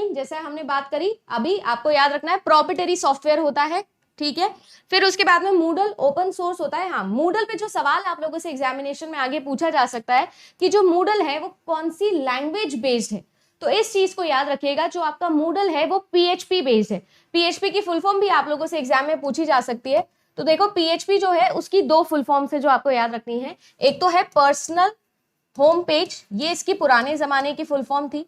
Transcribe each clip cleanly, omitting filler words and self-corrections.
Learning जैसे हमने बात करी अभी, आपको याद रखना है प्रोप्राइटरी सॉफ्टवेयर होता है, ठीक है। फिर उसके बाद में मूडल ओपन सोर्स होता है। हाँ, मूडल पे जो सवाल आप लोगों से एग्जामिनेशन में आगे पूछा जा सकता है कि जो मूडल है वो कौन सी लैंग्वेज बेस्ड है, तो इस चीज को याद रखिएगा, जो आपका मूडल है वो पीएचपी बेस्ड है। पीएचपी की फुल फॉर्म भी आप लोगों से एग्जाम में पूछी जा सकती है। तो देखो पीएचपी जो है उसकी दो फुल फॉर्म्स है जो आपको याद रखनी है। एक तो है पर्सनल होम पेज, ये इसकी पुराने जमाने की फुल फॉर्म थी,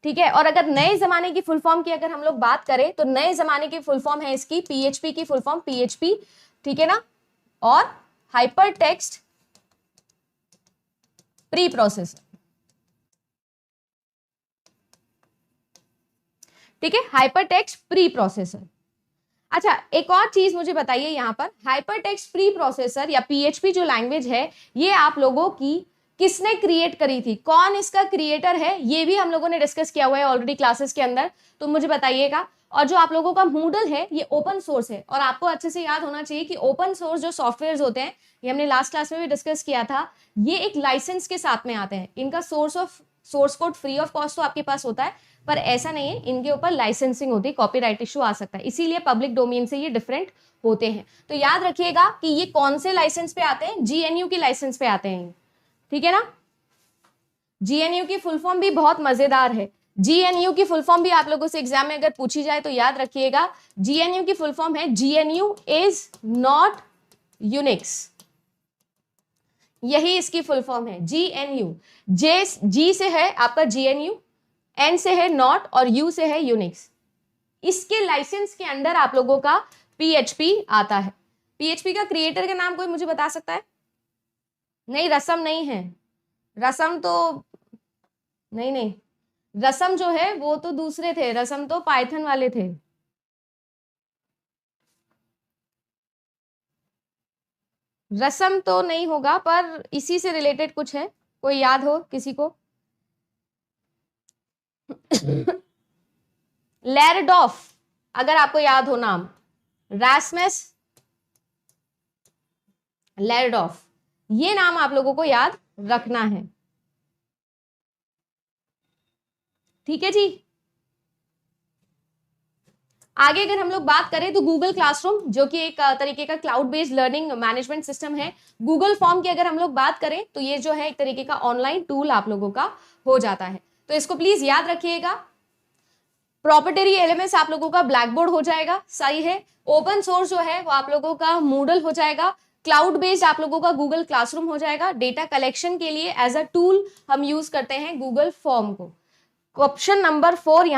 ठीक है। और अगर नए जमाने की फुल फॉर्म की अगर हम लोग बात करें तो नए जमाने की फुल फॉर्म है इसकी पीएचपी की फुल फॉर्म पीएचपी, ठीक है ना। और हाइपर टेक्स्ट प्री प्रोसेसर, ठीक है, हाइपर टेक्स्ट प्री प्रोसेसर। अच्छा, एक और चीज मुझे बताइए यहाँ पर, हाइपर टेक्स्ट प्री प्रोसेसर या पीएचपी जो लैंग्वेज है ये आप लोगों की किसने क्रिएट करी थी, कौन इसका क्रिएटर है, ये भी हम लोगों ने डिस्कस किया हुआ है ऑलरेडी क्लासेस के अंदर, तो मुझे बताइएगा। और जो आप लोगों का मूडल है ये ओपन सोर्स है, और आपको अच्छे से याद होना चाहिए कि ओपन सोर्स जो सॉफ्टवेयर होते हैं, ये हमने लास्ट क्लास में भी डिस्कस किया था, ये एक लाइसेंस के साथ में आते हैं। इनका source code free of cost तो आपके पास होता है, पर ऐसा नहीं है, इनके ऊपर लाइसेंसिंग होती है, कॉपीराइट इशू आ सकता है, इसीलिए पब्लिक डोमेन से ये डिफरेंट होते हैं। तो याद रखिएगा कि ये कौन से लाइसेंस पे आते हैं, जीएनयू की लाइसेंस पे आते हैं, ठीक है ना। जीएनयू की फुल फॉर्म भी बहुत मजेदार है। जीएनयू की फुल फॉर्म भी आप लोगों से एग्जाम में अगर पूछी जाए तो याद रखिएगा, जीएनयू की फुल फॉर्म है जीएनयू इज नॉट यूनिक्स, यही इसकी फुल फॉर्म है जीएनयू। जी से है आपका जीएनयू, एन से है नॉट और यू से है यूनिक्स। इसके लाइसेंस के अंडर आप लोगों का पीएचपी आता है। पीएचपी का क्रिएटर का नाम कोई मुझे बता सकता है? नहीं, रसम नहीं है, रसम तो नहीं, रसम जो है वो तो दूसरे थे, रसम तो पाइथन वाले थे। रसम तो नहीं होगा, पर इसी से रिलेटेड कुछ है, कोई याद हो किसी को? लैरडॉफ, अगर आपको याद हो नाम, रास्मस लैरडॉफ, ये नाम आप लोगों को याद रखना है, ठीक है जी। आगे अगर हम लोग बात करें तो गूगल क्लासरूम, जो कि एक तरीके का cloud based learning management system है। गूगल फॉर्म की अगर हम लोग बात करें तो ये जो है एक तरीके का ऑनलाइन टूल आप लोगों का हो जाता है, तो इसको प्लीज याद रखिएगा। प्रॉपर्टरी एलएमएस आप लोगों का ब्लैक बोर्ड हो जाएगा, सही है। ओपन सोर्स जो है वो आप लोगों का मूडल हो जाएगा। क्लाउड बेस्ड आप लोगों का गूगल क्लासरूम हो जाएगा। डेटा कलेक्शन के लिए एज अ टूल हम यूज करते हैं गूगल फॉर्म को। Option number 4